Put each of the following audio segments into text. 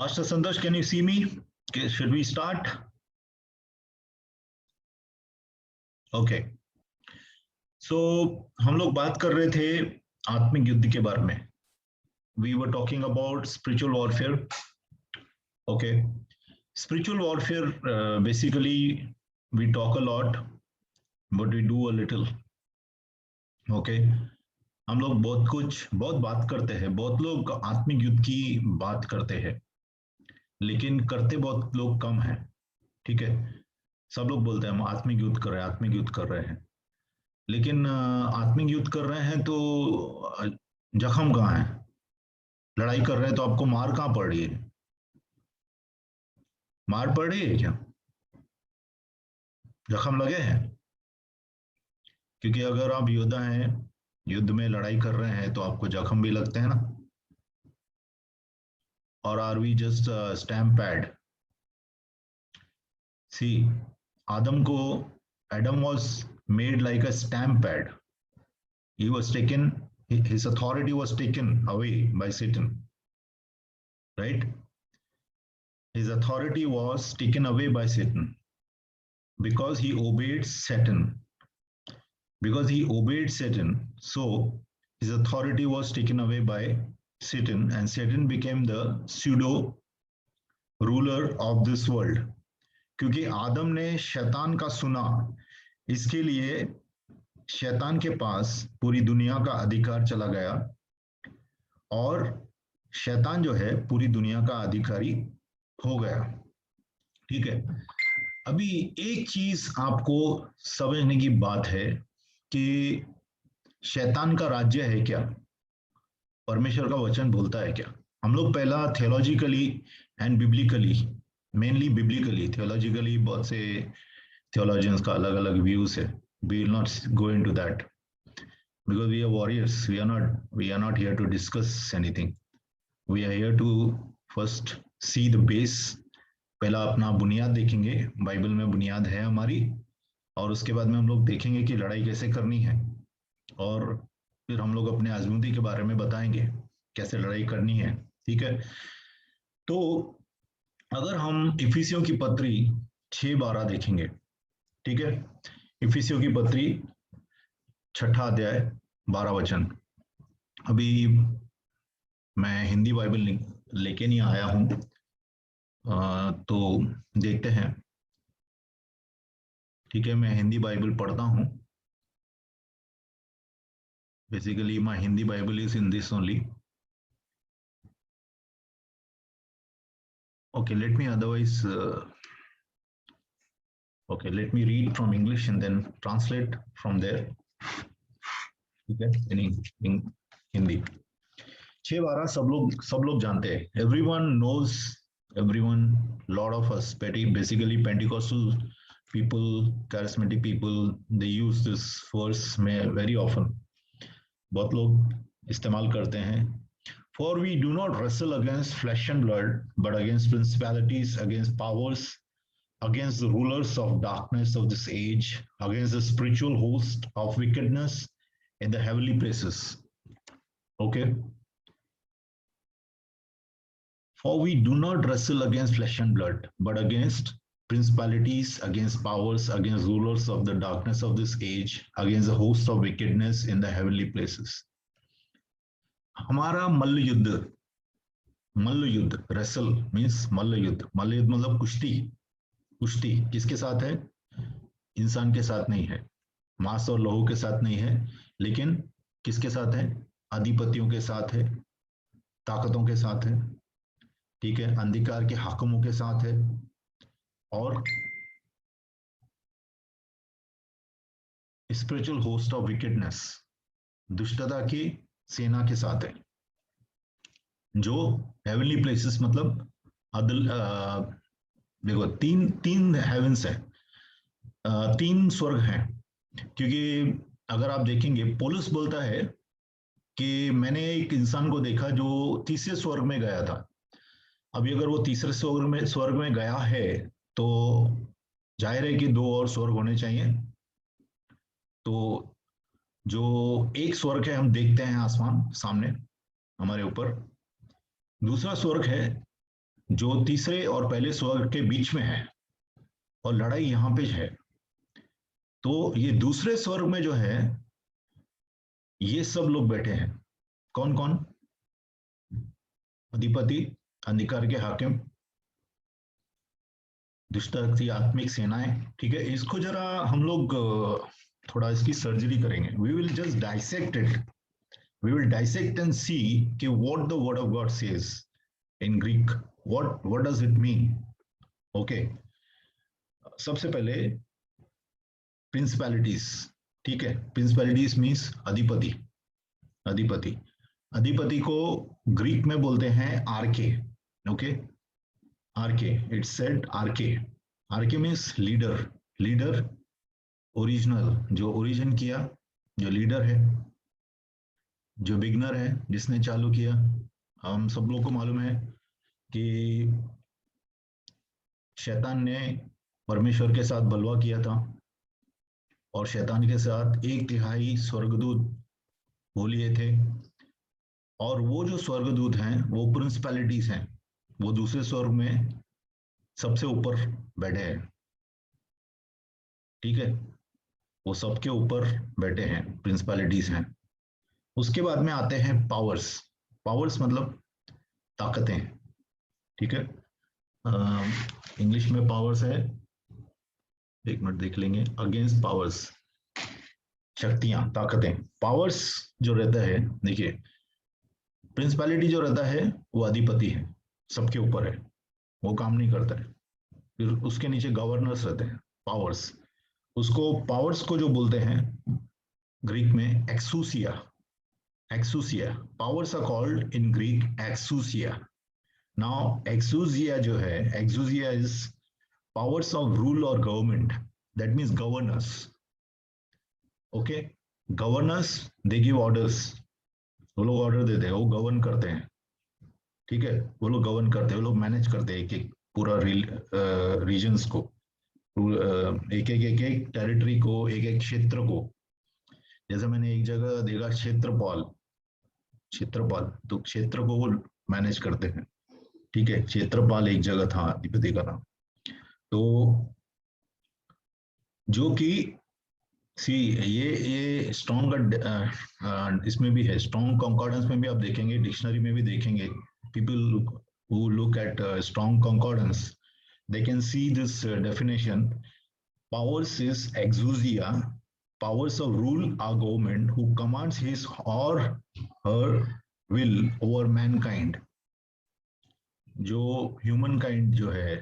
Master Santosh, can you see me? Okay, should we start? Okay. So हम लोग बात कर रहे थे आत्मिक युद्ध के बारे में. We were talking about spiritual warfare. Okay. Spiritual warfare, basically we talk a lot, but we do a little. Okay. हम लोग बहुत बात करते हैं. बहुत लोग आत्मिक युद्ध की बात करते हैं, लेकिन करते बहुत लोग कम हैं. ठीक है. सब लोग बोलते हैं हम आत्मिक युद्ध कर रहे हैं, आत्मिक युद्ध कर रहे हैं, लेकिन आत्मिक युद्ध कर रहे हैं तो जख्म कहाँ है? लड़ाई कर रहे हैं तो आपको मार कहाँ पड़ रही है? मार पड़ रही है क्या? जख्म लगे हैं? क्योंकि अगर आप योद्धा हैं, युद्ध में लड़ाई कर रहे हैं, तो आपको जख्म भी लगते हैं ना. और are we just stamp pad? See, Adam was made like a stamp pad. He was taken, his authority was taken away by Satan, right? His authority was taken away by Satan because he obeyed Satan. Because he obeyed Satan, so his authority was taken away by Satan, and Satan became the pseudo ruler of this world. क्योंकि आदम ने शैतान का सुना, इसके लिए शैतान के पास पूरी दुनिया का अधिकार चला गया, और शैतान जो है पूरी दुनिया का अधिकारी हो गया. ठीक है. अभी एक चीज आपको समझने की बात है कि शैतान का राज्य है क्या? परमेश्वर का वचन बोलता है क्या? हम लोग पहला theologically and biblically, mainly biblically, theologically बहुत से थियोलॉजियंस का अलग अलग व्यूज है. We will not go into that because we are warriors. We are not here to discuss anything. We are here to first see the base. पहला अपना बुनियाद देखेंगे, बाइबल में बुनियाद है हमारी, और उसके बाद में हम लोग देखेंगे कि लड़ाई कैसे करनी है, और फिर हम लोग अपने आजमूदी के बारे में बताएंगे कैसे लड़ाई करनी है. ठीक है. तो अगर हम इफिसियों की पत्री 6:12 देखेंगे, ठीक है, इफिसियों की पत्री 6 अध्याय 12 वचन. अभी मैं हिंदी बाइबल लेके नहीं आया हूं, तो देखते हैं. ठीक है, मैं हिंदी बाइबल पढ़ता हूं. Basically my Hindi Bible is in this only. Okay, let me read from English and then translate from there. Okay, in Hindi. 6:12 सब लोग जानते हैं. Everyone knows, lot of us, basically Pentecostal people, charismatic people, they use this verse very often. बहुत लोग इस्तेमाल करते हैं. For we do not wrestle against flesh and blood, but against principalities, against powers, against the rulers of darkness of this age, against the spiritual host of wickedness in the heavenly places. Okay. For we do not wrestle against flesh and blood, but against principalities, against powers, against rulers of the darkness of this age, against the host of wickedness in the heavenly places. हमारा मल्ल युद्ध, wrestle means मल्ल युद्ध मतलब कुश्ती किसके साथ है? इंसान के साथ नहीं है, मांस और लहू के साथ नहीं है, लेकिन किसके साथ है? अधिपतियों के साथ है, ताकतों के साथ है. ठीक है, अंधकार के हाकिमों के साथ है, और स्पिरिचुअल होस्ट ऑफ विकेडनेस, दुष्टता की सेना के साथ है, जो हेवनली प्लेसेस मतलब देखो तीन हेवंस है, 3 स्वर्ग हैं. क्योंकि अगर आप देखेंगे, पौलुस बोलता है कि मैंने एक इंसान को देखा जो तीसरे स्वर्ग में गया था. अभी अगर वो तीसरे स्वर्ग में गया है, तो जाहिर है कि 2 और स्वर्ग होने चाहिए. तो जो एक स्वर्ग है हम देखते हैं आसमान सामने हमारे ऊपर, दूसरा स्वर्ग है जो तीसरे और पहले स्वर्ग के बीच में है, और लड़ाई यहां पे है। तो ये दूसरे स्वर्ग में जो है, ये सब लोग बैठे हैं। कौन कौन? अधिपति, अंधकार के हाकिम, दुष्ट की आत्मिक सेनाएं। ठीक है, इसको जरा हम लोग थोड़ा इसकी सर्जरी करेंगे। We will just dissect it, we will dissect and see कि what the word of God says in Greek, what does it mean. Okay, सबसे पहले प्रिंसिपैलिटीज। ठीक है, प्रिंसिपैलिटीज मीन्स अधिपति। अधिपति, अधिपति को ग्रीक में बोलते हैं आर्के। ओके, आर्के, इट्स सेड आर्के। आर्के मीन्स लीडर, लीडर ओरिजिनल, जो ओरिजिन किया, जो लीडर है, जो बिगनर है, जिसने चालू किया। हम सब लोग को मालूम है कि शैतान ने परमेश्वर के साथ बलवा किया था, और शैतान के साथ 1/3 स्वर्गदूत हो लिए थे। और वो जो स्वर्गदूत हैं वो प्रिंसिपैलिटीज हैं, वो दूसरे स्वर्ग में सबसे ऊपर बैठे हैं। ठीक है, वो सबके ऊपर बैठे हैं, प्रिंसिपैलिटीज हैं। उसके बाद में आते हैं पावर्स। पावर्स मतलब ताकतें। ठीक है, इंग्लिश में पावर्स है, एक मिनट देख लेंगे, अगेंस्ट पावर्स, शक्तियां, ताकतें। पावर्स जो रहता है, देखिए, प्रिंसिपैलिटी जो रहता है वो अधिपति है, सबके ऊपर है, वो काम नहीं करता है। फिर उसके नीचे गवर्नर्स रहते हैं, पावर्स। उसको पावर्स को जो बोलते हैं ग्रीक में एक्सूसिया। एक्सूसिया, powers are called in Greek एक्सूसिया। नाउ एक्सूसिया जो है, एक्सूसिया इज पावर्स ऑफ रूल और government, that means governors. Okay, governors they give orders, वो लोग ऑर्डर देते हैं, वो गवर्न करते हैं। ठीक है, वो लोग गवर्न करते हैं, वो लोग मैनेज करते हैं एक एक पूरा रीजन्स को, एक एक टेरिटरी को, एक एक क्षेत्र को। जैसे मैंने एक जगह देखा, क्षेत्रपाल, क्षेत्रपाल, तो क्षेत्र को वो मैनेज करते हैं। ठीक है, क्षेत्रपाल एक जगह था अधिपति का नाम। तो जो कि सी, ये स्ट्रॉन्ग इसमें भी है, स्ट्रॉन्ग कॉन्कॉर्डेंस में भी आप देखेंगे, डिक्शनरी में भी देखेंगे। People who look at strong concordance, they can see this definition. Powers is exousia, powers of rule are government who commands his or her will over mankind. जो ह्यूमन काइंड जो है,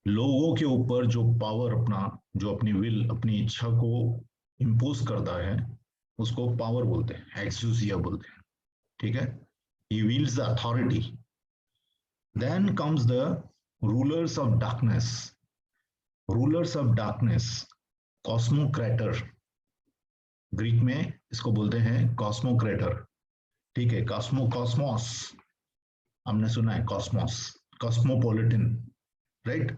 लोगों के ऊपर जो पावर अपना, जो अपनी विल, अपनी इच्छा को इम्पोज करता है, उसको पावर बोलते हैं, एक्सूसिया बोलते हैं। ठीक है, he wields the authority. Then comes the rulers of darkness. Rulers of darkness, कॉस्मोक्रेटर, ग्रीक में इसको बोलते हैं कॉस्मोक्रेटर। ठीक है, कॉस्मोस, हमने सुना है कॉस्मोस, कॉस्मोपोलिटन, राइट।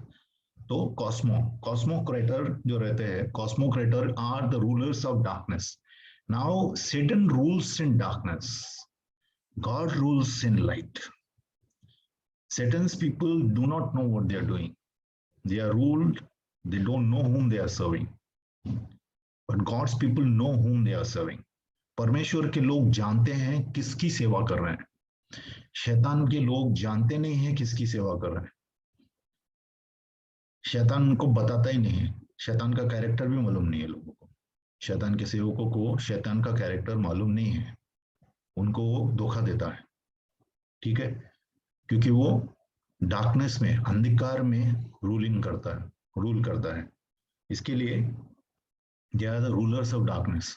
तो कॉस्मोक्रेटर जो रहते हैं, कॉस्मोक्रेटर are the rulers of darkness. Now Satan rules in darkness, God rules in light. Satan's people do not know what they are doing. They are ruled, they don't know whom they are serving. But God's people know whom they are serving. परमेश्वर के लोग जानते हैं किसकी सेवा कर रहे हैं, शैतान के लोग जानते नहीं हैं किसकी सेवा कर रहे हैं। शैतान उनको बताता ही नहीं है, शैतान का कैरेक्टर भी मालूम नहीं है लोगों को। शैतान के सेवकों को शैतान का कैरेक्टर मालूम नहीं है, उनको वो धोखा देता है। ठीक है, क्योंकि वो डार्कनेस में, अंधकार में रूलिंग करता है, रूल करता है। इसके लिए they are the rulers of darkness.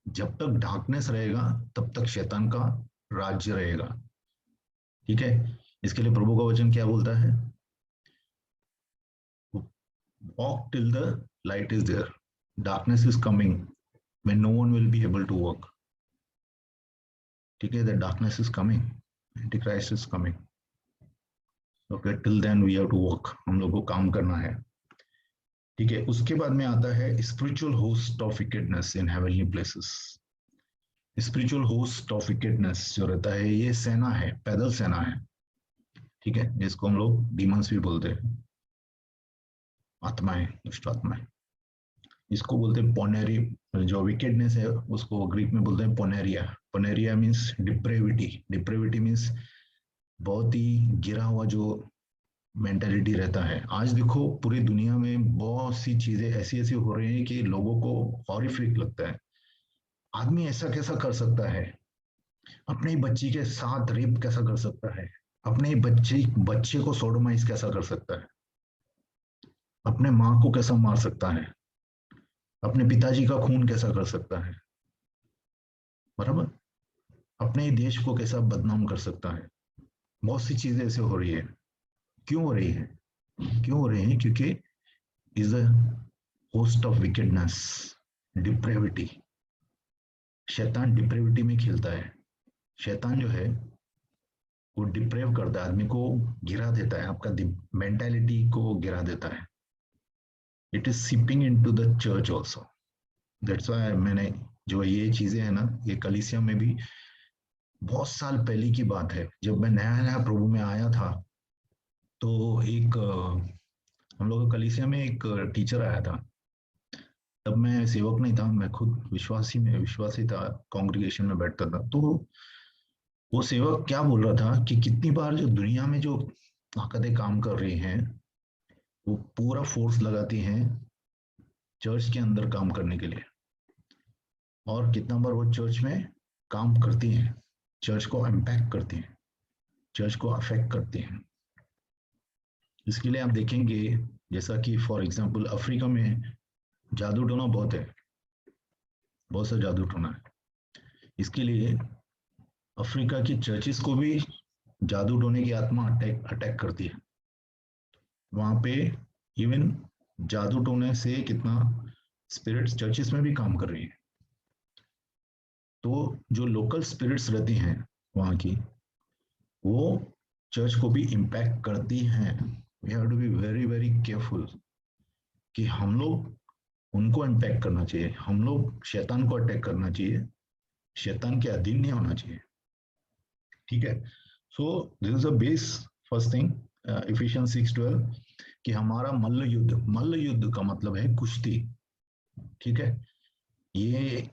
जब तक डार्कनेस रहेगा तब तक शैतान का राज्य रहेगा। ठीक है, इसके लिए प्रभु का वचन क्या बोलता है? Walk till the light is there, darkness is coming when no one will be able to work. ठीक है, the darkness is coming, antichrist is coming. Okay, till then we have to work, हम लोग को काम करना है। ठीक है, उसके बाद में आता है spiritual host of wickedness in heavenly places. Spiritual host of wickedness जो रहता है, ये सेना है, पैदल सेना है। ठीक है, जिसको हम लोग डीमंस भी बोलते हैं, आत्माएं, दुष्ट आत्माएं। इसको बोलते हैं पोनेरी, जो विकेडनेस है उसको ग्रीक में बोलते हैं पोनेरिया। पोनेरिया मीन्स डिप्रेविटी। डिप्रेविटी मीन्स बहुत ही गिरा हुआ जो मेंटेलिटी रहता है। आज देखो पूरी दुनिया में बहुत सी चीजें ऐसी ऐसी हो रही हैं कि लोगों को हॉरिफिक लगता है। आदमी ऐसा कैसा कर सकता है, अपने ही बच्ची के साथ रेप कैसा कर सकता है, अपने ही बच्चे बच्चे को सोडोमाइज कैसा कर सकता है, अपने माँ को कैसा मार सकता है, अपने पिताजी का खून कैसा कर सकता है, बराबर, अपने ही देश को कैसा बदनाम कर सकता है। बहुत सी चीजें ऐसे हो रही है। क्यों हो रही है? क्यों हो रही है? क्योंकि is a host of wickedness, depravity. शैतान डिप्रेविटी में खेलता है। शैतान जो है वो डिप्रेव करता है, आदमी को गिरा देता है, आपका मेंटालिटी को गिरा देता है। It is seeping into the church also. That's why मैंने, जो ये चीजें है ना, ये कलीसिया में भी बहुत साल पहले की बात है, जब मैं नया नया प्रभु में आया था, तो एक हम लोग का कलीसिया में एक टीचर आया था। तब मैं सेवक नहीं था, मैं खुद विश्वासी था, कांग्रेगेशन में बैठता था। तो वो सेवक क्या बोल रहा था कि कितनी बार जो दुनिया में जो ताकतें काम कर रही हैं, वो पूरा फोर्स लगाती हैं चर्च के अंदर काम करने के लिए, और कितना बार वो चर्च में काम करती हैं, चर्च को इम्पैक्ट करती हैं, चर्च को अफेक्ट करती हैं। इसके लिए आप देखेंगे, जैसा कि फॉर एग्जांपल अफ्रीका में जादू टोना बहुत है, बहुत सा जादू टोना है। इसके लिए अफ्रीका की चर्चिस को भी जादू टोने की आत्मा अटैक अटैक करती है। वहां पे इवन जादू टोने से कितना स्पिरिट्स चर्चिस में भी काम कर रही है। तो जो लोकल स्पिरिट्स रहती हैं वहां की, वो चर्च को भी इम्पैक्ट करती हैं। We have to be very very careful कि हम लोग उनको इम्पैक्ट करना चाहिए, हम लोग शैतान को अटैक करना चाहिए, शैतान के अधीन नहीं होना चाहिए। ठीक है, so this is a base first thing, efficiency 6:12, कि हमारा मल्ल युद्ध का मतलब है कुश्ती। ठीक है, ये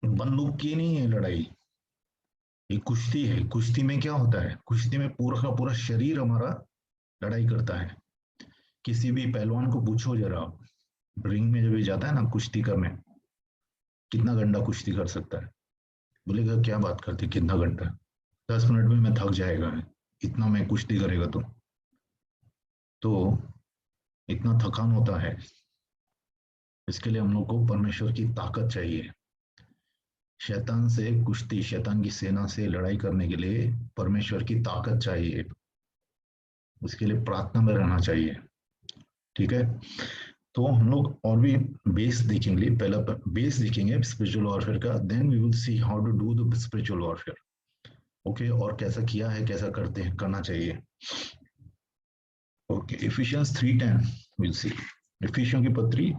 बंदूक की नहीं है लड़ाई, ये कुश्ती है। कुश्ती में क्या होता है? कुश्ती में पूरा का पूरा शरीर हमारा लड़ाई करता है। किसी भी पहलवान को पूछो जरा, रिंग में जब ये जाता है ना कुश्ती करने, कितना घंटा कुश्ती कर सकता है? बोलेगा क्या बात करते, कितना घंटा? 10 मिनट में मैं थक जाएगा, इतना मैं कुश्ती करेगा तो इतना थकान होता है। इसके लिए हम लोग को परमेश्वर की ताकत चाहिए। शैतान से कुश्ती, शैतान की सेना से लड़ाई करने के लिए परमेश्वर की ताकत चाहिए। उसके लिए प्रार्थना में रहना चाहिए। ठीक है, तो हम लोग और भी बेस देखेंगे। पहला बेस देखेंगे स्पिरिचुअल वॉरफेयर का, then we will see how to do the spiritual warfare. Okay, और कैसा किया है, कैसा करते हैं, करना चाहिए। Okay, Ephesians 3:10 will see. इफिशियों की पत्री,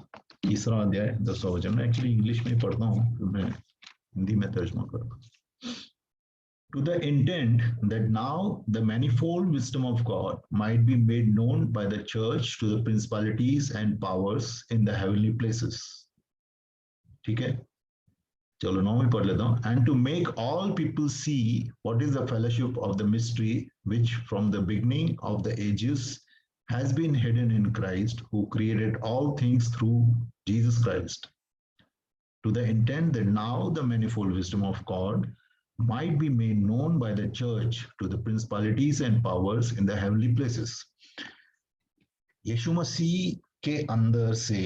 तीसरा अध्याय, 10वां वचन। मैं एक्चुअली इंग्लिश में पढ़ता हूँ, तो मैं हिंदी में तर्जमा करूँगा। To the intent that now the manifold wisdom of God might be made known by the church to the principalities and powers in the heavenly places. ठीक है, चलो 9 में पढ़ लेता हूँ। And to make all people see what is the fellowship of the mystery which from the beginning of the ages has been hidden in Christ, who created all things through Jesus Christ. To the intent that now the manifold wisdom of God might be made known by the church to the principalities and powers in the heavenly places. यीशु मसीह के अंदर से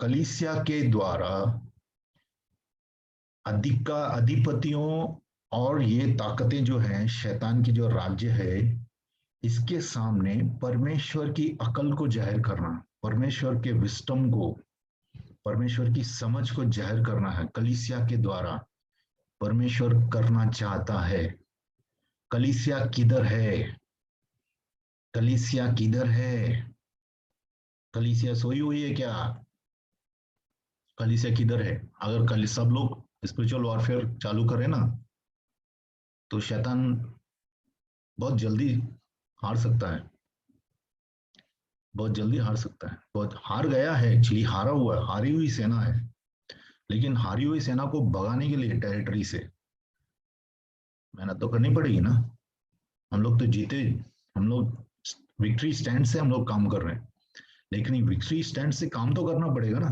कलीसिया के द्वारा अधिपतियों और ये ताकतें जो हैं, शैतान की जो राज्य है, इसके सामने परमेश्वर की अकल को जाहिर करना, परमेश्वर के विस्टम को, परमेश्वर की समझ को जाहिर करना है कलीसिया के द्वारा। परमेश्वर करना चाहता है। कलीसिया किधर है? कलीसिया किधर है? कलीसिया सोई हुई है क्या? कलीसिया किधर है? अगर कल सब लोग स्पिरिचुअल वॉरफेयर चालू करें ना, तो शैतान बहुत जल्दी हार सकता है, बहुत जल्दी हार सकता है, बहुत हार गया है एक्चुअली, हारा हुआ है, हारी हुई सेना है। लेकिन हारी हुई सेना को भगाने के लिए टेरिटरी से मेहनत तो करनी पड़ेगी ना। हम लोग तो जीते, हम लोग विक्ट्री स्टैंड से हम लोग काम कर रहे हैं, लेकिन ये विक्ट्री स्टैंड से काम तो करना पड़ेगा ना।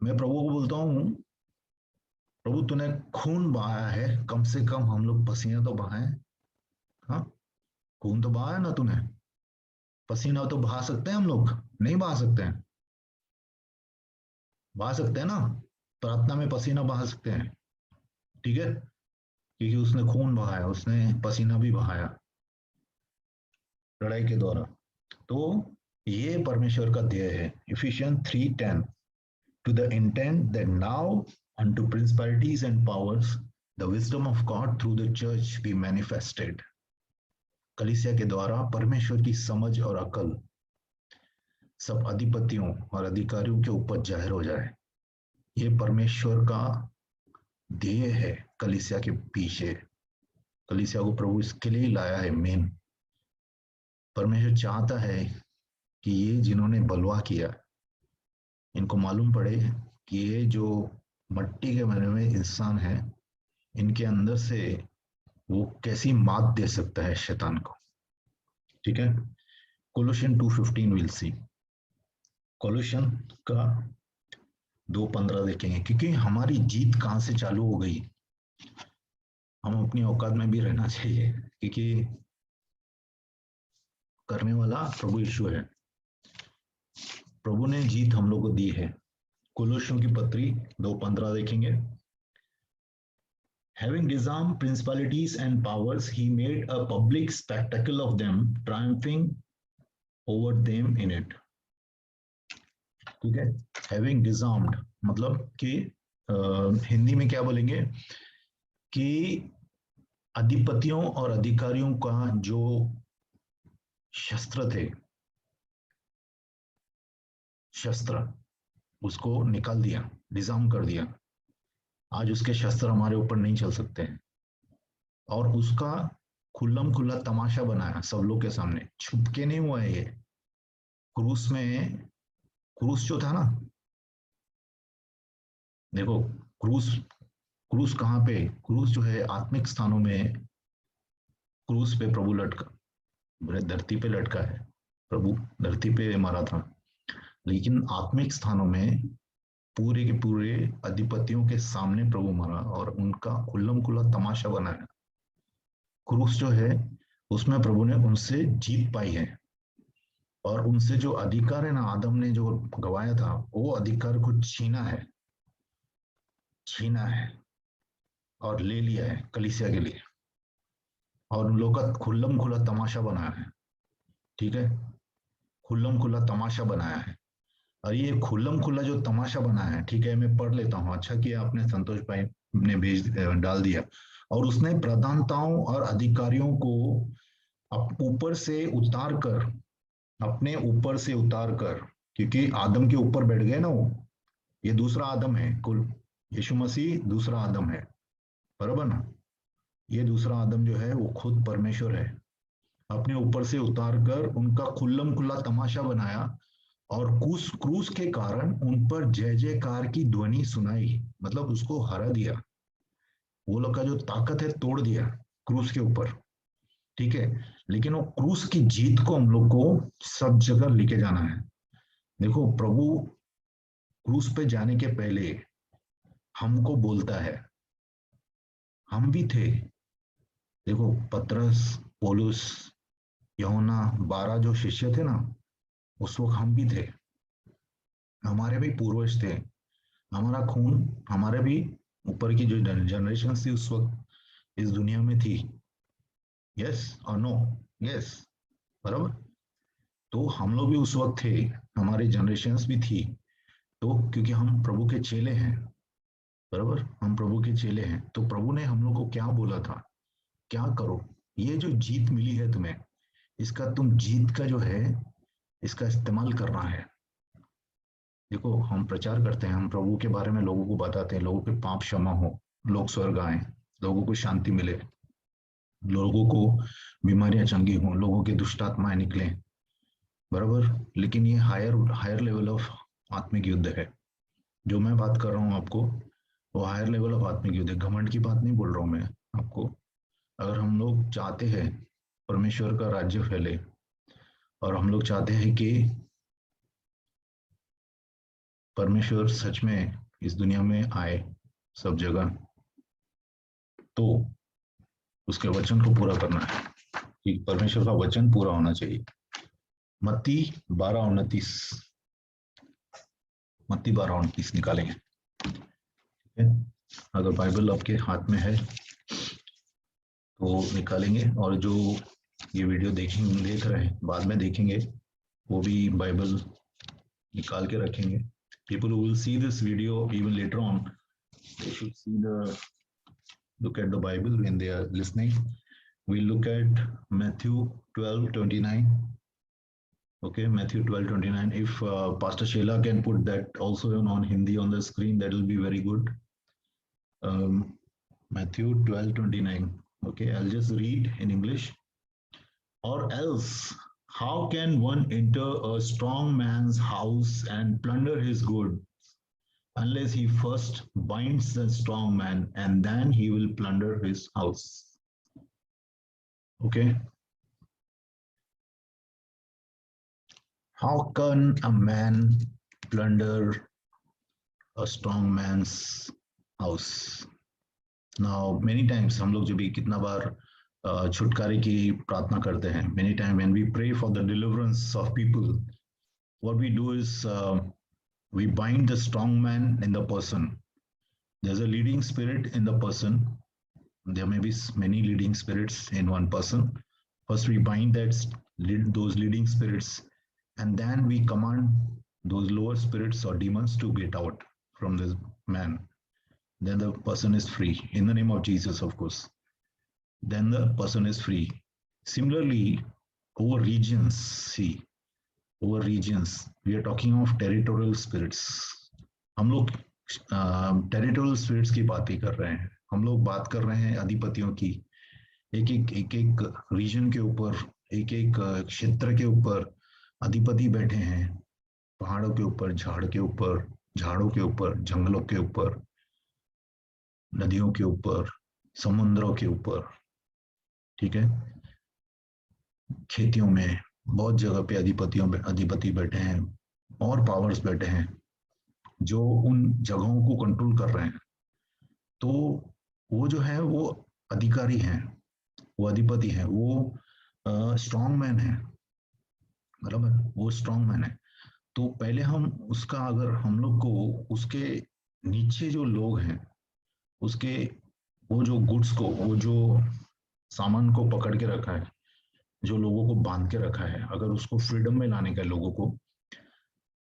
मैं प्रभु को बोलता हूँ, प्रभु तूने खून बहाया है, कम से कम हम लोग पसीना तो बहाए। हाँ, खून तो बहाया ना तूने, पसीना तो बहा सकते हैं हम लोग? नहीं बहा सकते हैं? बहा सकते हैं ना, प्रार्थना में पसीना बहा सकते हैं, ठीक है, क्योंकि उसने खून बहाया, उसने पसीना भी बहाया लड़ाई के द्वारा। तो ये परमेश्वर का ध्येय है। Ephesian 3:10, to the intent that now unto principalities and powers the wisdom of God through the church be manifested। कलीसिया के द्वारा परमेश्वर की समझ और अकल सब अधिपतियों और अधिकारियों के ऊपर जाहिर हो जाए। ये परमेश्वर का ध्येय है कलीसिया के पीछे। कलीसिया को प्रभु इसके लिए लाया है मेन। परमेश्वर चाहता है कि ये जिन्होंने बलवा किया, इनको मालूम पड़े कि ये जो मट्टी के बने हुए इंसान है, इनके अंदर से वो कैसी मात दे सकता है शैतान को। ठीक है, कोलोशियन 2:15 विल सी। कोलोशियन का 2:15 देखेंगे, क्योंकि हमारी जीत कहाँ से चालू हो गई। हम अपनी औकात में भी रहना चाहिए, क्योंकि करने वाला प्रभु यीशु है। प्रभु ने जीत हम लोग को दी है। कोलोशियों की पत्री 2:15 देखेंगे। Having disarmed principalities and powers, he made a public spectacle of them, triumphing over them in it। ठीक है, हैविंग डिसआर्म्ड मतलब कि हिंदी में क्या बोलेंगे कि अधिपतियों और अधिकारियों का जो शस्त्र थे, शस्त्र उसको निकाल दिया, डिसआर्म कर दिया। आज उसके शस्त्र हमारे ऊपर नहीं चल सकते हैं, और उसका खुल्लम खुल्ला तमाशा बनाया सब लोग के सामने। छुप के नहीं हुआ है ये। क्रूस में, क्रूस जो था ना, देखो, क्रूस, क्रूस कहाँ पे? क्रूस जो है आत्मिक स्थानों में, क्रूस पे प्रभु लटका, धरती पे लटका है, प्रभु धरती पे मरा था, लेकिन आत्मिक स्थानों में पूरे के पूरे अधिपतियों के सामने प्रभु मरा और उनका खुल्लम खुल्ला तमाशा बनाया। क्रूस जो है उसमें प्रभु ने उनसे जीत पाई है, और उनसे जो अधिकार है ना, आदम ने जो गवाया था, वो अधिकार को छीना है, छीना है और ले लिया है कलीसिया के लिए, और उन लोग का खुल्लम खुल्ला तमाशा बनाया है। ठीक है, खुल्लम खुल्ला तमाशा बनाया है। और ये खुल्लम खुल्ला जो तमाशा बनाया है, ठीक है, मैं पढ़ लेता हूँ। अच्छा किया आपने, संतोष भाई ने भेज डाल दिया। और उसने प्रधानताओं और अधिकारियों को ऊपर से उतार कर, अपने ऊपर से उतार कर, क्योंकि आदम के ऊपर बैठ गए ना वो, ये दूसरा आदम है, कुल यीशु मसीह दूसरा आदम है, बराबर ना। ये दूसरा आदम जो है वो खुद परमेश्वर है। अपने ऊपर से उतार कर उनका खुल्लम खुल्ला तमाशा बनाया, और क्रूस, क्रूस के कारण उन पर जय जयकार की ध्वनि सुनाई, मतलब उसको हरा दिया। वो लोग का जो ताकत है तोड़ दिया क्रूस के ऊपर। ठीक है, लेकिन वो क्रूस की जीत को हम लोग को सब जगह लेके जाना है। देखो, प्रभु क्रूस पे जाने के पहले हमको बोलता है, हम भी थे। देखो, पतरस, पौलुस, यूहन्ना, 12 जो शिष्य थे ना, उस वक्त हम भी थे। हमारे भी पूर्वज थे, हमारा खून, हमारे भी ऊपर की जो जनरेशन थी उस वक्त इस दुनिया में थी। यस और नो? यस, बराबर। तो हम लोग भी उस वक्त थे, हमारी जनरेशन्स भी थी। तो क्योंकि हम प्रभु के चेले हैं, बराबर, हम प्रभु के चेले हैं, तो प्रभु ने हम लोग को क्या बोला था, क्या करो, ये जो जीत मिली है तुम्हें, इसका तुम जीत का जो है इसका इस्तेमाल करना है। देखो, हम प्रचार करते हैं, हम प्रभु के बारे में लोगों को बताते हैं, लोगों के पाप क्षमा हो, लोग स्वर्ग आए, लोगों को शांति मिले, लोगों को बीमारियां चंगी हों, लोगों के दुष्ट आत्माएं निकलें, बराबर। लेकिन ये हायर हायर लेवल ऑफ आत्मिक युद्ध है जो मैं बात कर रहा हूँ आपको। वो हायर लेवल ऑफ आत्मिक युद्ध है, घमंड की बात नहीं बोल रहा हूँ मैं आपको। अगर हम लोग चाहते हैं परमेश्वर का राज्य फैले, और हम लोग चाहते हैं कि परमेश्वर सच में इस दुनिया में आए सब जगह, तो उसके वचन को पूरा करना है कि परमेश्वर का वचन पूरा होना चाहिए। मत्ती 12:29, मत्ती 12:29 निकालेंगे, ठीक है। अगर बाइबल आपके हाथ में है तो निकालेंगे, और जो ये वीडियो देख रहे हैं, बाद में देखेंगे, वो भी बाइबल निकाल के रखेंगे। People who will see this video even later on, they should see look at the Bible when they are listening. We look at Matthew 12:29. Okay, Matthew 12:29. If Pastor Sheila can put that also on Hindi on the screen, that will be very good. Matthew 12:29. Okay, I'll just read in English. Or else, how can one enter a strong man's house and plunder his goods unless he first binds the strong man, and then he will plunder his house? Okay. How can a man plunder a strong man's house? Now, many times हम लोग जब भी कितना बार छुटकारे की प्रार्थना करते हैं, many times when we pray for the deliverance of people, what we do is we bind the strong man in the person. There's a leading spirit in the person. There may be many leading spirits in one person. First, we bind those leading spirits, and then we command those lower spirits or demons to get out from this man. Then the person is free in the name of Jesus, of course. Then the person is free. Similarly, over regions, we are talking of territorial spirits. हम लोग territorial spirits की बात ही कर रहे हैं। हम लोग बात कर रहे हैं अधिपतियों की, एक रीजन के ऊपर, एक क्षेत्र के ऊपर अधिपति बैठे हैं, पहाड़ों के ऊपर, झाड़ों के ऊपर, जंगलों के ऊपर, नदियों के ऊपर, समुद्रों के ऊपर, ठीक है। खेतियों में बहुत जगह पे अधिपति बैठे हैं और पावर्स बैठे हैं जो उन जगहों को कंट्रोल कर रहे हैं। तो वो जो है वो अधिकारी हैं, वो अधिपति हैं, वो स्ट्रॉन्ग मैन है, बराबर, वो स्ट्रॉन्ग मैन है। तो पहले हम उसका, अगर हम लोग को उसके नीचे जो लोग हैं, उसके वो जो गुड्स को, वो जो सामान को पकड़ के रखा है, जो लोगों को बांध के रखा है, अगर उसको फ्रीडम में लाने का लोगों को,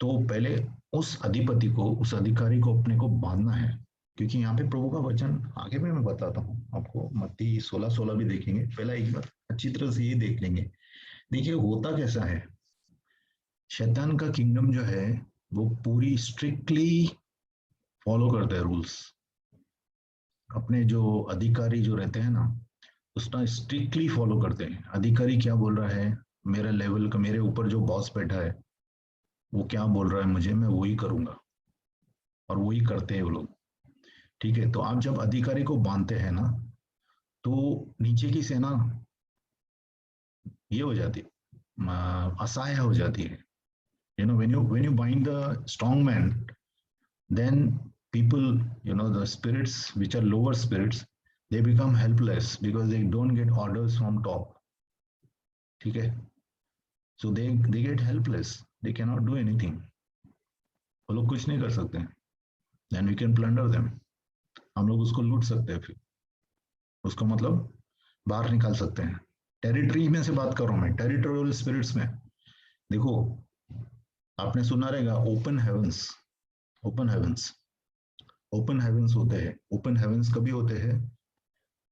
तो पहले उस अधिपति को, उस अधिकारी को अपने को बांधना है। क्योंकि यहाँ पे प्रभु का वचन आगे में मैं बताता हूँ आपको, मत्ती 16:16 भी देखेंगे। पहला एक बार अच्छी तरह से ये देख लेंगे। देखिए होता कैसा है, शैतान का किंगडम जो है वो पूरी स्ट्रिक्टली फॉलो करता है रूल्स। अपने जो अधिकारी जो रहते हैं ना, उसका स्ट्रिक्टली फॉलो करते हैं। अधिकारी क्या बोल रहा है, मेरा लेवल का, मेरे ऊपर जो बॉस बैठा है वो क्या बोल रहा है मुझे, मैं वही करूंगा, और वही करते हैं वो लोग, ठीक है। तो आप जब अधिकारी को बांधते हैं ना, तो नीचे की सेना ये हो जाती है, असहाय हो जाती है। You know, when you bind the strong man, then people, the spirits which are lower spirits, they become helpless because they don't get orders from top, ठीक है। So they get helpless, they cannot do anything, वो लोग कुछ नहीं कर सकते। Then we can plunder them, हम लोग उसको लूट सकते हैं, फिर उसको मतलब बाहर निकाल सकते हैं। टेरिटरी में से बात कर रहा हूं मैं, टेरिटोरियल स्पिरिट्स में। देखो, आपने सुना रहेगा open heavens, open heavens, open heavens होते हैं। ओपन हेवेंस कभी होते हैं,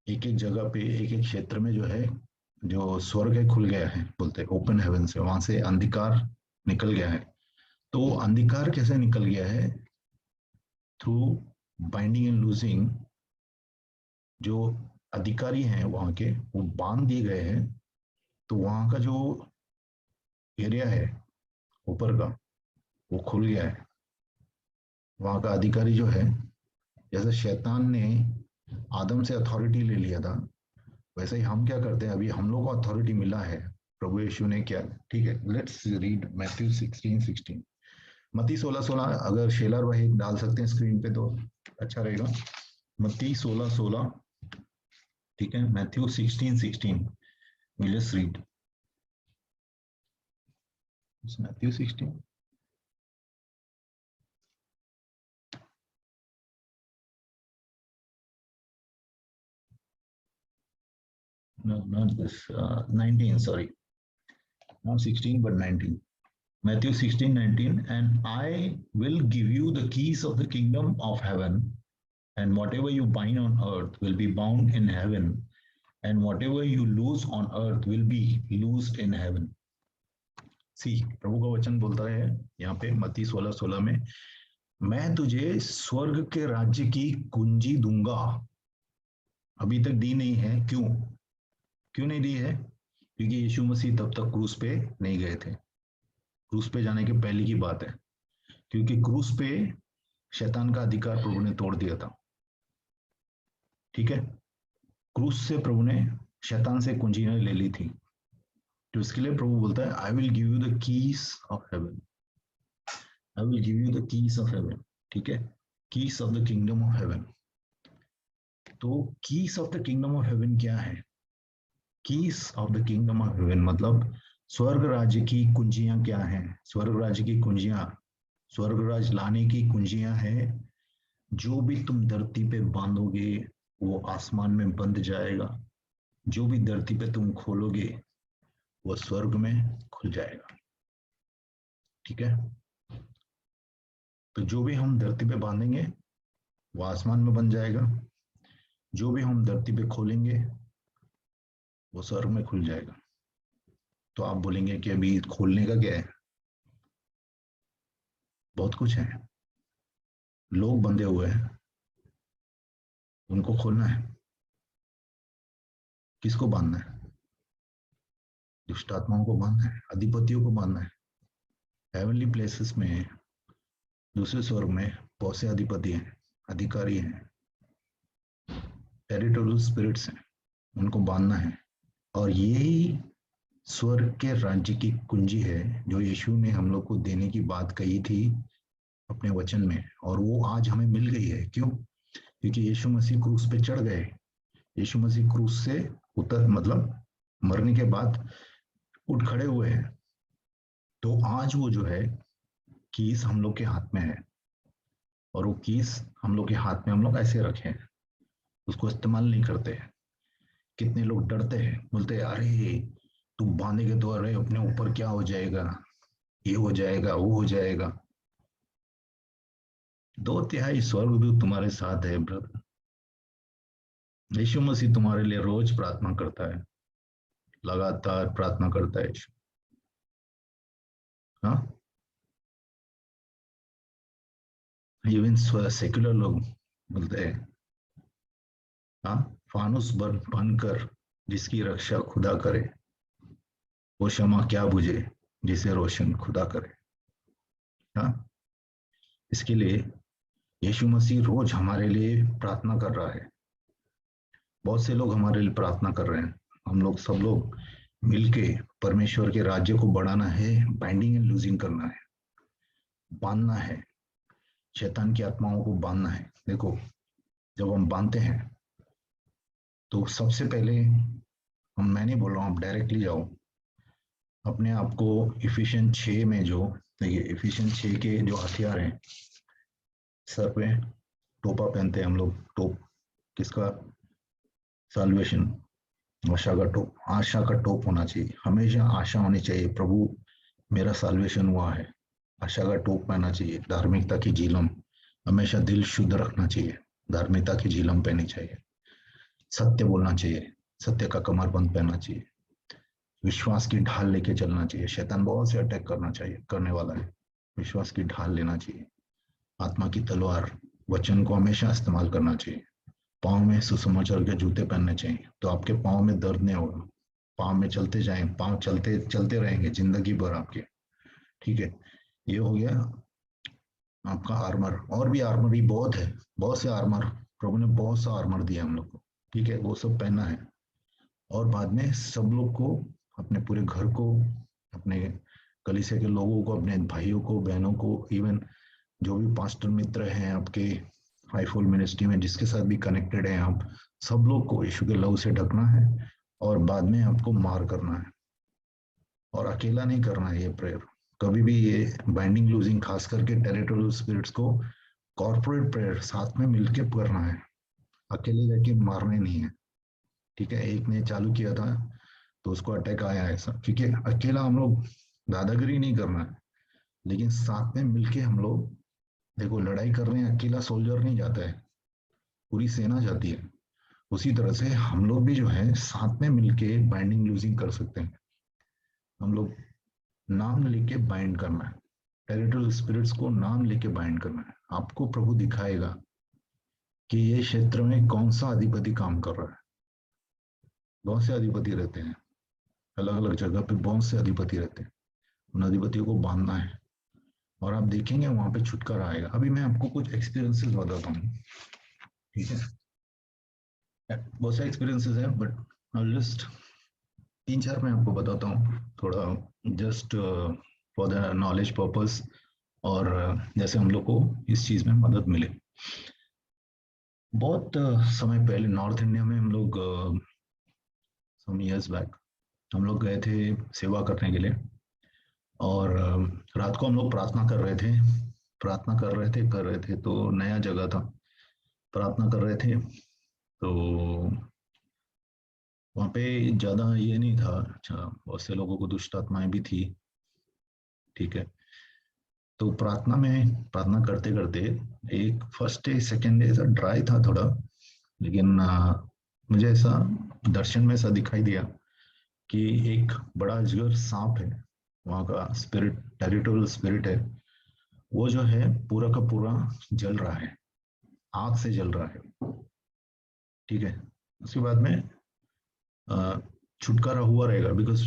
एक एक जगह पे, एक एक क्षेत्र में जो है, जो स्वर्ग है खुल गया है, बोलते हैं ओपन हेवेंस है, वहां से अंधकार निकल गया है। तो अंधकार कैसे निकल गया है, थ्रू बाइंडिंग एंड लूजिंग जो अधिकारी हैं वहां के, वो बांध दिए गए हैं, तो वहां का जो एरिया है ऊपर का वो खुल गया है। वहां का अधिकारी जो है, जैसे शैतान ने आदम से अथॉरिटी ले लिया था, वैसे ही हम क्या करते हैं, अभी हम लोग को अथॉरिटी मिला है। प्रभु यीशु ने क्या, ठीक है, लेट्स रीड मैथ्यू 16:16। मत्ती 16:16 अगर शेलर भाई डाल सकते हैं स्क्रीन पे तो अच्छा रहेगा। मत्ती 16:16, ठीक है, Matthew 16:16, let's read Matthew 16। No, not this. 19, sorry. Not 16, but 19. Matthew 16:19. And I will give you the keys of the kingdom of heaven, and whatever you bind on earth will be bound in heaven, and whatever you loose on earth will be loosed in heaven. सी, प्रभु का वचन बोलता है यहाँ पे मत्ती 16:16 में, मैं तुझे स्वर्ग के राज्य की कुंजी दूंगा। अभी तक दी नहीं है, क्यों? क्यों नहीं दी है? क्योंकि यीशु मसीह तब तक क्रूस पे नहीं गए थे। क्रूस पे जाने के पहले की बात है, क्योंकि क्रूस पे शैतान का अधिकार प्रभु ने तोड़ दिया था। ठीक है, क्रूस से प्रभु ने शैतान से कुंजी ले ली थी, तो इसके लिए प्रभु बोलता है I will give you the keys of heaven, I will give you the keys of heaven. ठीक है, keys of the kingdom of heaven. तो keys of the kingdom of heaven क्या है? Keys of the kingdom of heaven मतलब स्वर्ग राज्य की कुंजियां क्या हैं? स्वर्ग राज्य की कुंजियां, स्वर्ग राज लाने की कुंजियां हैं। जो भी तुम धरती पे बांधोगे वो आसमान में बंध जाएगा, जो भी धरती पे तुम खोलोगे वो स्वर्ग में खुल जाएगा। ठीक है, तो जो भी हम धरती पे बांधेंगे वो आसमान में बन जाएगा, जो भी हम धरती पे खोलेंगे वो स्वर्ग में खुल जाएगा। तो आप बोलेंगे कि अभी खोलने का क्या है? बहुत कुछ है। लोग बंधे हुए हैं, उनको खोलना है। किसको बांधना है? दुष्ट आत्माओं को बांधना है, अधिपतियों को बांधना है। हेवनली प्लेसेस में, दूसरे स्वर्ग में बहुत से अधिपति हैं, अधिकारी हैं, टेरिटोरियल स्पिरिट्स हैं, उनको बांधना है। और यही स्वर्ग के राज्य की कुंजी है जो यीशु ने हम लोग को देने की बात कही थी अपने वचन में, और वो आज हमें मिल गई है। क्यों? क्योंकि यीशु मसीह क्रूस पे चढ़ गए। यीशु मसीह क्रूस से उतर, मतलब मरने के बाद उठ खड़े हुए हैं। तो आज वो जो है कीस हम लोग के हाथ में है, और वो कीस हम लोग के हाथ में हम लोग ऐसे रखे हैं, उसको इस्तेमाल नहीं करते। कितने लोग डरते हैं, बोलते हैं अरे तू बांधेगे तो अरे अपने ऊपर क्या हो जाएगा, ये हो जाएगा, वो हो जाएगा। 2/3 स्वर्गदूत तुम्हारे साथ है ब्रदर। यीशु मसीह तुम्हारे लिए रोज प्रार्थना करता है, लगातार प्रार्थना करता है यीशु। हाँ, इवन सेक्युलर लोग बोलते हैं, हाँ, फानुस बनकर जिसकी रक्षा खुदा करे, वो शमा क्या बुझे जिसे रोशन खुदा करे। हाँ, इसके लिए यीशु मसीह रोज हमारे लिए प्रार्थना कर रहा है। बहुत से लोग हमारे लिए प्रार्थना कर रहे हैं। हम लोग सब लोग मिलके परमेश्वर के राज्य को बढ़ाना है, बाइंडिंग एंड लूजिंग करना है, बांधना है, शैतान की आत्माओं को बांधना है। देखो, जब हम बांधते हैं तो सबसे पहले मैं नहीं बोल रहा हूँ आप डायरेक्टली जाओ, अपने आप को इफिशिएंट 6 में, जो देखिए इफिशिएंट 6 के जो हथियार हैं, सर पे टोपा पहनते हैं हम लोग। टोप किसका? साल्वेशन, आशा का टोप। आशा का टोप होना चाहिए, हमेशा आशा होनी चाहिए, प्रभु मेरा साल्वेशन हुआ है। आशा का टोप पहनना चाहिए। धार्मिकता की झिलम, हमेशा दिल शुद्ध रखना चाहिए, धार्मिकता की झिलम पहननी चाहिए। सत्य बोलना चाहिए, सत्य का कमरबंद पहनना चाहिए। विश्वास की ढाल लेके चलना चाहिए। शैतान बहुत से अटैक करने वाला है। विश्वास की ढाल लेना चाहिए। आत्मा की तलवार, वचन को हमेशा इस्तेमाल करना चाहिए। पाँव में सुसमाचार के जूते पहनने चाहिए, तो आपके पाँव में दर्द नहीं होगा। पाँव में चलते जाएं, पाँव चलते चलते रहेंगे जिंदगी भर आपके। ठीक है, ये हो गया आपका आर्मर। और भी आर्मर भी बहुत है, बहुत से आर्मर, प्रभु ने बहुत सा आर्मर दिया हम लोग को। ठीक है, वो सब पहना है। और बाद में सब लोग को, अपने पूरे घर को, अपने कलीसिया के लोगों को, अपने भाइयों को, बहनों को, इवन जो भी पास्टर मित्र हैं आपके फाइव फोल्ड मिनिस्ट्री में, जिसके साथ भी कनेक्टेड हैं आप, सब लोग को यीशु के लहू से ढकना है। और बाद में आपको मार करना है, और अकेला नहीं करना है ये प्रेयर कभी भी। ये बाइंडिंग लूजिंग, खास करके टेरिटोरियल स्पिरिट्स को कॉर्पोरेट प्रेयर साथ में मिलके करना है, अकेले जाके मारने नहीं है। ठीक है, एक ने चालू किया था तो उसको अटैक आया ऐसा, क्योंकि अकेला हम लोग दादागिरी नहीं करना है, लेकिन साथ में मिलके हम लोग, देखो लड़ाई कर रहे हैं, अकेला सोल्जर नहीं जाता है, पूरी सेना जाती है। उसी तरह से हम लोग भी जो है साथ में मिलके बाइंडिंग लूजिंग कर सकते हैं। हम लोग नाम लेके बाइंड करना है, टेरिटोरियल स्पिरिट्स को नाम लेके बाइंड करना है। आपको प्रभु दिखाएगा कि ये क्षेत्र में कौन सा अधिपति काम कर रहा है। बहुत से अधिपति रहते हैं, अलग अलग जगह पे बहुत से अधिपति रहते हैं, उन अधिपतियों को बांधना है, और आप देखेंगे वहां पे छुटकारा आएगा। अभी मैं आपको कुछ एक्सपीरियंसेस बताता हूँ। ठीक है, बहुत सारे एक्सपीरियंसेस हैं, बट जस्ट तीन चार मैं आपको बताता हूँ, थोड़ा just for the knowledge purpose, और जैसे हम लोग को इस चीज में मदद मिले। बहुत समय पहले नॉर्थ इंडिया में हम लोग, सम इयर्स बैक, हम लोग गए थे सेवा करने के लिए। और रात को हम लोग प्रार्थना कर रहे थे, तो नया जगह था, प्रार्थना कर रहे थे। तो वहाँ पे ज़्यादा ये नहीं था, अच्छा बहुत से लोगों को दुष्ट आत्माएं भी थी। ठीक है, तो प्रार्थना करते करते एक फर्स्ट डे सेकेंड डे ऐसा ड्राई था थोड़ा, लेकिन मुझे ऐसा दर्शन में ऐसा दिखाई दिया कि एक बड़ा अजगर सांप है, वहाँ का स्पिरिट, टेरिटोरियल स्पिरिट है, वो जो है पूरा का पूरा जल रहा है, आग से जल रहा है। ठीक है, उसके बाद में छुटकारा हुआ रहेगा, बिकॉज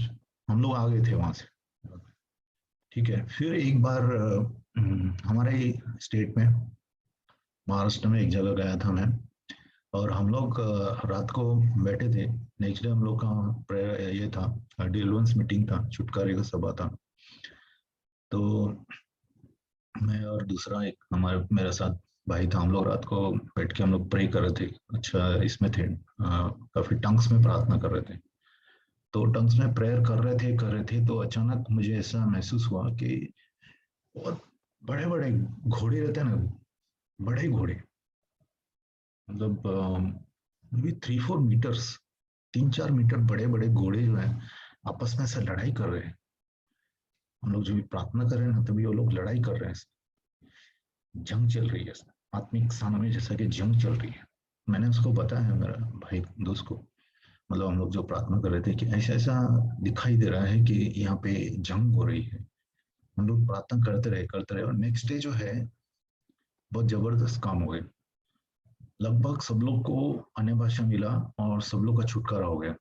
हम लोग आ गए थे वहां से। ठीक है, फिर एक बार हमारे स्टेट में, महाराष्ट्र में एक जगह गया था मैं, और हम लोग रात को बैठे थे। नेक्स्ट डे हम लोग का प्रेयर ये था, डिलीवरेंस मीटिंग था, छुटकारे का सभा था। तो मैं और दूसरा एक हमारे मेरे साथ भाई था, हम लोग रात को बैठ के हम लोग प्रे कर रहे थे। अच्छा इसमें थे, काफी टंग्स में प्रार्थना कर रहे थे। तो टंग्स में प्रेयर कर रहे थे, तो अचानक मुझे ऐसा महसूस हुआ कि बहुत बड़े बड़े घोड़े रहते हैं ना, बड़े घोड़े, मतलब भी 3-4 मीटर्स, 3-4 मीटर बड़े बड़े घोड़े जो है आपस में ऐसा लड़ाई कर रहे हैं। हम लोग जो भी प्रार्थना कर रहे हैं ना, तभी वो लोग लड़ाई कर रहे हैं, जंग चल रही है आत्मिक स्थानों में, जैसा कि जंग चल रही है। मैंने उसको बताया, मेरा भाई दोस्त को, मतलब हम लोग जो प्रार्थना कर रहे थे कि ऐसा ऐसा दिखाई दे रहा है कि यहाँ पे जंग हो रही है। हम लोग प्रार्थना करते रहे, और नेक्स्ट डे जो है बहुत जबरदस्त काम हो गए। लगभग सब लोग को अन्य भाषा मिला, और सब लोग का छुटकारा हो गया।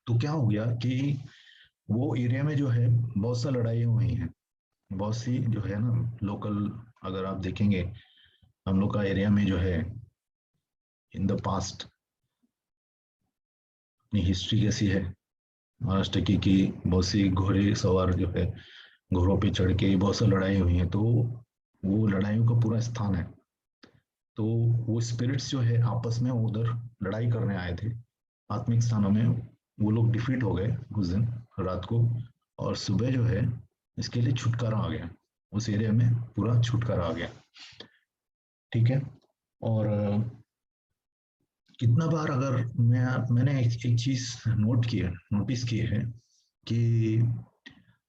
तो क्या हो गया कि वो एरिया में जो है बहुत सा लड़ाइयाँ हुई हैं, बहुत सी जो है ना लोकल, अगर आप देखेंगे हम लोग का एरिया में जो है इन द पास्ट अपनी हिस्ट्री कैसी है महाराष्ट्र की, कि बहुत सी घोड़े सवार जो है घोड़ों पे चढ़ के बहुत सा लड़ाई हुई है। तो वो लड़ाइयों का पूरा स्थान है। तो वो स्पिरिट्स जो है आपस में उधर लड़ाई करने आए थे आत्मिक स्थानों में, वो लोग डिफीट हो गए उस दिन रात को। और सुबह जो है इसके लिए छुटकारा आ गया, उस एरिया में पूरा छुटकारा आ गया। ठीक है, और कितना बार, अगर मैंने एक चीज नोटिस की है कि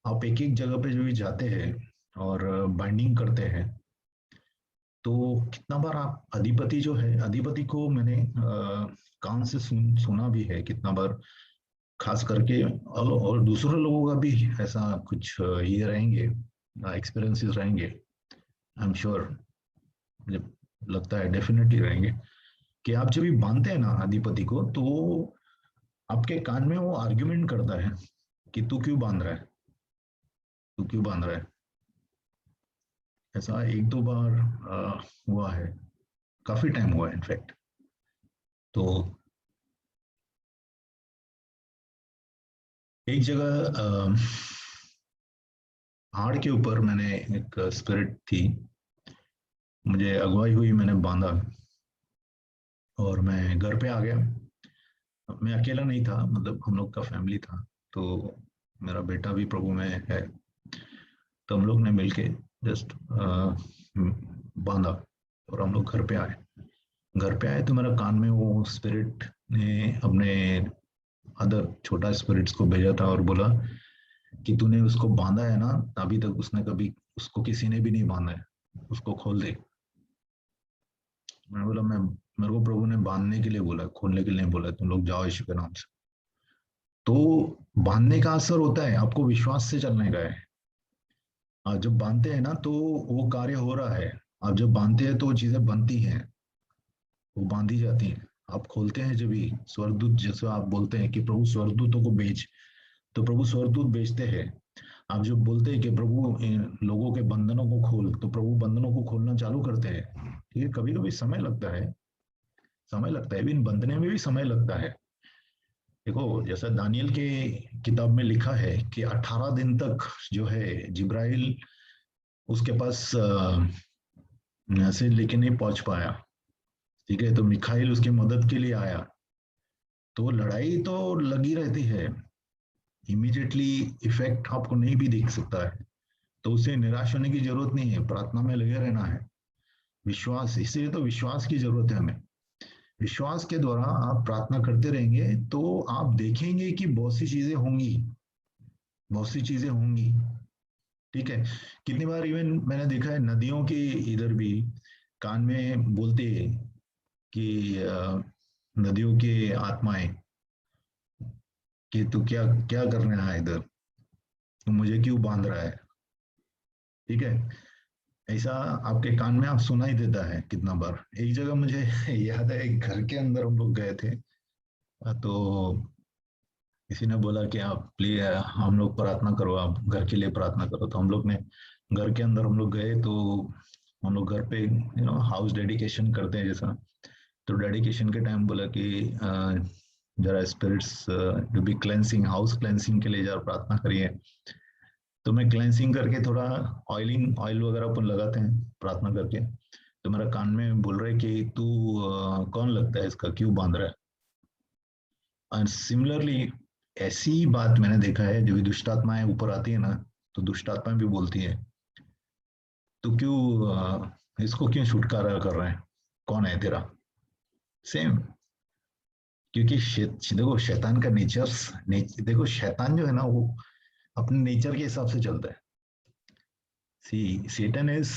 आप एक एक जगह पे जो भी जाते हैं और बाइंडिंग करते हैं, तो कितना बार आप अधिपति जो है, अधिपति को मैंने कान से सुना भी है कितना बार, खास करके, और दूसरे लोगों का भी ऐसा कुछ ये रहेंगे, एक्सपीरियंसेस रहेंगे, आई एम श्योर, मुझे लगता है डेफिनेटली रहेंगे, कि आप जब भी बांधते हैं ना अधिपति को, तो आपके कान में वो आर्ग्यूमेंट करता है कि तू क्यों बांध रहा है, तू क्यों बांध रहा है। ऐसा एक दो बार हुआ है, काफी टाइम हुआ है इनफैक्ट। तो एक जगह पहाड़ के ऊपर मैंने एक स्पिरिट थी, मुझे अगुवाई हुई, मैंने बांधा और मैं घर पे आ गया। मैं अकेला नहीं था, मतलब हम लोग का फैमिली था, तो मेरा बेटा भी प्रभु में है। तो हम लोग ने मिलके जस्ट बांधा और हम लोग घर पे आए। घर पे आए तो मेरा कान में वो स्पिरिट ने अपने अदर छोटा स्पिरिट्स को भेजा था और बोला कि तूने उसको बांधा है ना, अभी तक उसने कभी उसको किसी ने भी नहीं बांधा है, उसको खोल दे। मैं बोला, मैं मेरे को प्रभु ने बांधने के लिए बोला, खोलने के लिए नहीं बोला, तुम लोग जाओ यीशु के नाम से। तो बांधने का असर होता है, आपको विश्वास से चलने का है। आप जब बांधते हैं ना तो वो कार्य हो रहा है। आप जब बांधते हैं तो वो चीजें बनती हैं, वो बांधी जाती हैं। आप खोलते हैं जब भी, स्वर्गदूत जैसे आप बोलते हैं कि प्रभु स्वर्गदूतों को भेज, तो प्रभु स्वर्गदूत भेजते हैं। आप जब बोलते हैं कि प्रभु इन लोगों के बंधनों को खोल, तो प्रभु बंधनों को खोलना चालू करते हैं। ठीक है, कभी कभी समय लगता है, समय लगता है, इन बंधने में भी समय लगता है। देखो, जैसा दानियल के किताब में लिखा है कि 18 दिन तक जो है जिब्राइल उसके पास से लेके नहीं पहुंच पाया। ठीक है, तो मिखाइल उसकी मदद के लिए आया। तो लड़ाई तो लगी रहती है, इमीडिएटली इफेक्ट आपको नहीं भी दिख सकता है। तो उसे निराश होने की जरूरत नहीं है, प्रार्थना में लगे रहना है। विश्वास, इसीलिए तो विश्वास की जरूरत है हमें। विश्वास के द्वारा आप प्रार्थना करते रहेंगे तो आप देखेंगे कि बहुत सी चीजें होंगी, बहुत सी चीजें होंगी। ठीक है, कितनी बार इवन मैंने देखा है नदियों के इधर भी कान में बोलते हैं कि नदियों के आत्माएं कि तू क्या क्या करने आया इधर, तू मुझे क्यों बांध रहा है। ठीक है, ऐसा आपके कान में आप सुनाई देता है कितना बार। एक जगह मुझे याद है, एक घर के अंदर हम लोग गए थे, तो किसी ने बोला कि आप प्लीज हम लोग प्रार्थना करो, आप घर के लिए प्रार्थना करो। तो हम लोग ने घर के अंदर हम लोग गए, तो हम लोग घर पे हाउस डेडिकेशन करते हैं जैसा। तो डेडिकेशन के टाइम बोला कि जरा spirits to be cleansing, house cleansing के लिए जरा प्रार्थना करिए। तो मैं क्लेंसिंग करके थोड़ा ऑयलिंग ऑयल वगैरह अपन लगाते हैं प्रार्थना करके। तो मेरा कान में बोल रहा है कि तू कौन लगता है इसका, क्यों बांध रहा है। और सिमिलरली ऐसी बात मैंने देखा है, जब भी दुष्ट आत्माएं ऊपर आती है ना, तो दुष्ट आत्माएं भी बोलती है तू क्यों इसको क्यों छुटकारा कर रहा है, कौन है तेरा। सेम, क्योंकि देखो शैतान का देखो शैतान जो है ना, वो अपने नेचर के हिसाब से चलता है। See Satan is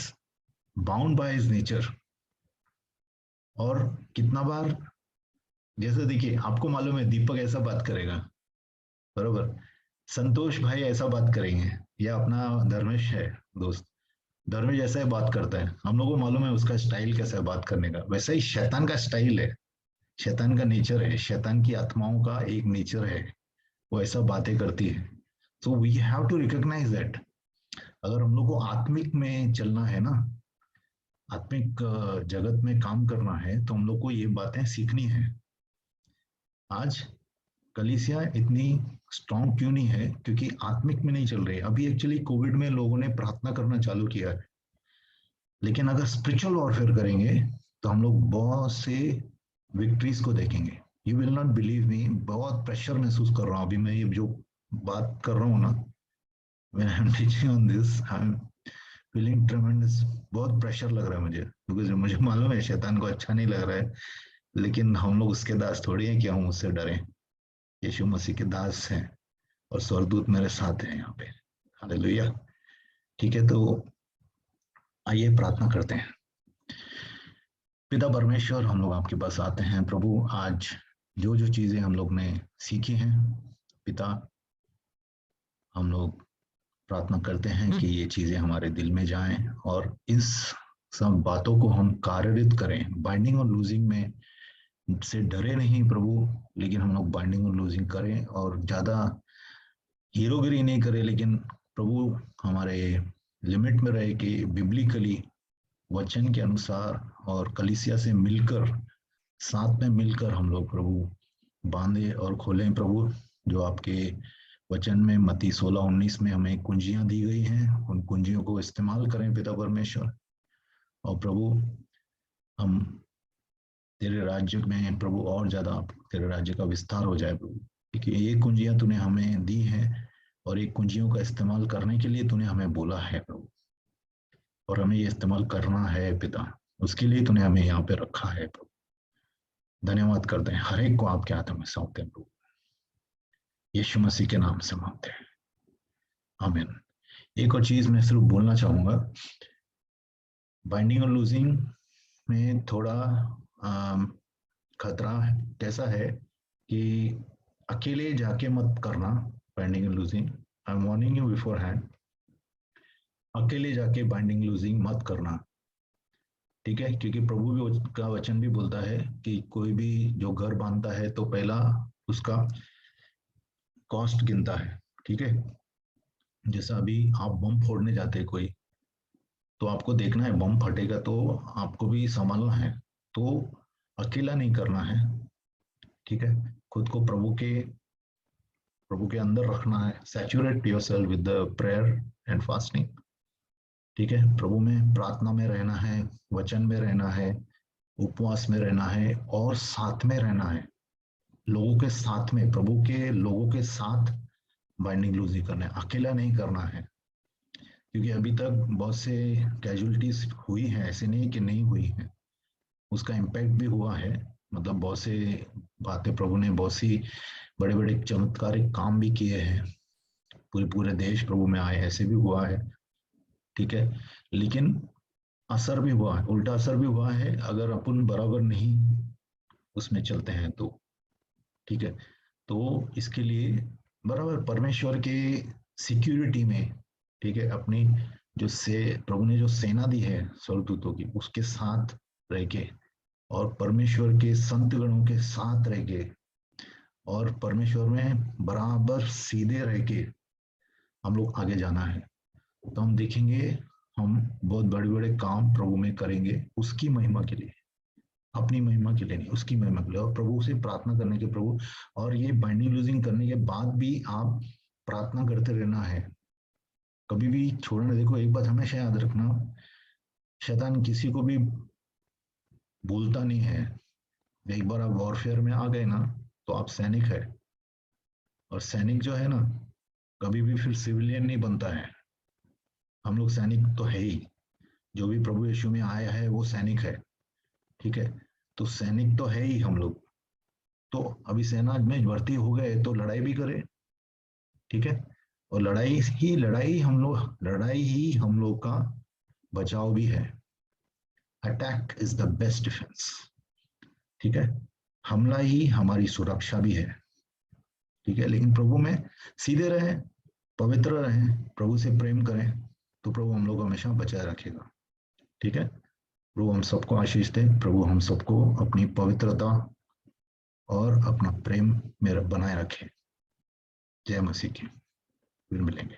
bound by his nature. और कितना बार, जैसे देखिए आपको मालूम है दीपक ऐसा बात करेगा, बरोबर, संतोष भाई ऐसा बात करेंगे, या अपना धर्मेश है दोस्त, धर्मेश जैसा ही बात करता है, हम लोगों को मालूम है उसका स्टाइल कैसा है बात करने का। वैसा ही शैतान का स्टाइल है, शैतान का नेचर है, शैतान की आत्माओं का एक नेचर है, वो ऐसा बातें करती है। So we have to recognise that. अगर हम लोग को आत्मिक में चलना है ना, आत्मिक जगत में काम करना है, तो हम लोग को ये बातें सीखनी है। आज कलीसिया इतनी स्ट्रांग क्यों नहीं है, क्योंकि आत्मिक में नहीं चल रही। अभी एक्चुअली कोविड में लोगों ने प्रार्थना करना चालू किया है, लेकिन अगर स्पिरिचुअल वॉरफेयर करेंगे तो हम लोग बहुत से विक्ट्रीज को देखेंगे। You will not believe me, बहुत प्रेशर महसूस कर रहा हूँ अभी मैं, ये जो बात कर रहा हूँ ना, when I'm teaching on this, I'm feeling tremendous, बहुत प्रेशर लग रहा है मुझे, क्योंकि मुझे मालूम है शैतान को अच्छा नहीं लग रहा है, लेकिन हम लोग उसके दास थोड़ी हैं कि हम उससे डरें। यीशु मसीह के दास हैं और स्वर्गदूत मेरे साथ हैं यहाँ पे। हालेलुया। ठीक है, तो आइए प्रार्थना करते हैं। पिता परमेश्वर, हम लोग आपके पास आते हैं प्रभु, आज जो जो चीजें हम लोग ने सीखी हैं पिता, हम लोग प्रार्थना करते हैं कि ये चीजें हमारे दिल में जाएं और इस सब बातों को हम कार्यरत करें, बाइंडिंग और लूजिंग में से डरे नहीं प्रभु, लेकिन हम लोग बाइंडिंग और लूजिंग करें, और ज्यादा हीरोगिरी नहीं करें, लेकिन प्रभु हमारे लिमिट में रहे कि बिब्लिकली वचन के अनुसार और कलीसिया से मिलकर, साथ में मिलकर हम लोग प्रभु बांधे और खोलें प्रभु। जो आपके वचन में मत्ती 16-19 में हमें कुंजियां दी गई हैं, उन कुंजियों को इस्तेमाल करें पिता परमेश्वर। और प्रभु हम तेरे राज्य में प्रभु और ज्यादा तेरे राज्य का विस्तार हो जाए प्रभु, क्योंकि ये कुंजियां तूने हमें दी हैं और ये कुंजियों का इस्तेमाल करने के लिए तूने हमें बोला है प्रभु, और हमें ये इस्तेमाल करना है पिता, उसके लिए तूने हमें यहाँ पे रखा है प्रभु। धन्यवाद करते हैं, हर एक को आपके हाथों में सौंपते हैं प्रभु, यीशु मसीह के नाम से मांगते हैं, आमीन। एक और चीज मैं सिर्फ बोलना चाहूंगा, बाइंडिंग और लूजिंग में थोड़ा खतरा कैसा है कि अकेले जाके मत करना binding and losing. I am warning you before hand, अकेले जाके बाइंडिंग लूजिंग मत करना, ठीक है? क्योंकि प्रभु भी का वचन भी बोलता है कि कोई भी जो घर बांधता है तो पहला उसका कॉस्ट गिनता है, ठीक है? जैसा अभी आप बम फोड़ने जाते हैं कोई, तो आपको देखना है बम फटेगा तो आपको भी संभालना है, तो अकेला नहीं करना है, ठीक है? खुद को प्रभु के अंदर रखना है, saturate yourself with the prayer and fasting, ठीक है? प्रभु में प्रार्थना में रहना है, वचन में रहना है, उपवास में रहना है, और साथ में रहना है, लोगों के साथ में, प्रभु के लोगों के साथ बाइंडिंग लूजिंग करना है, अकेला नहीं करना है। क्योंकि अभी तक बहुत से कैजुअलिटीज हुई हैं, ऐसे नहीं कि नहीं हुई है, उसका इम्पैक्ट भी हुआ है। मतलब बहुत से बातें, प्रभु ने बहुत सी बड़े बड़े चमत्कारिक काम भी किए हैं, पूरे पूरे देश प्रभु में आए, ऐसे भी हुआ है, ठीक है? लेकिन असर भी हुआ है, उल्टा असर भी हुआ है अगर अपन बराबर नहीं उसमें चलते हैं तो, ठीक है? तो इसके लिए बराबर परमेश्वर के सिक्योरिटी में, ठीक है, अपनी जो प्रभु ने जो सेना दी है स्वर्गदूतों की, उसके साथ रह के, और परमेश्वर के संत गणों के साथ रह के, और परमेश्वर में बराबर सीधे रह के हम लोग आगे जाना है, तो हम देखेंगे हम बहुत बड़े बड़े काम प्रभु में करेंगे, उसकी महिमा के लिए, अपनी महिमा के लिए नहीं, उसकी महिमा के लिए। और प्रभु से प्रार्थना करने के प्रभु, और ये बाइंडिंग लूजिंग करने के बाद भी आप प्रार्थना करते रहना है, कभी भी छोड़ना। देखो एक बात हमेशा याद रखना, शैतान किसी को भी भूलता नहीं है। एक बार आप वॉरफेयर में आ गए ना, तो आप सैनिक है, और सैनिक जो है ना कभी भी फिर सिविलियन नहीं बनता है। हम लोग सैनिक तो है ही, जो भी प्रभु यीशु में आया है वो सैनिक है, ठीक है? तो सैनिक तो है ही हम लोग। तो अभी सेना में भर्ती हो गए तो लड़ाई भी करें, ठीक है? और लड़ाई ही हम लोग का बचाव भी है। Attack is the best defence, ठीक है? हमला ही हमारी सुरक्षा भी है, ठीक है? लेकिन प्रभु में सीधे रहें, पवित्र रहें, प्रभु से प्रेम करें, तो प्रभु हम लोग को हमेशा बचाए रखेगा, ठीक है? प्रभु हम सबको आशीष दे, प्रभु हम सबको अपनी पवित्रता और अपना प्रेम में बनाए रखे। जय मसीह की। फिर मिलेंगे।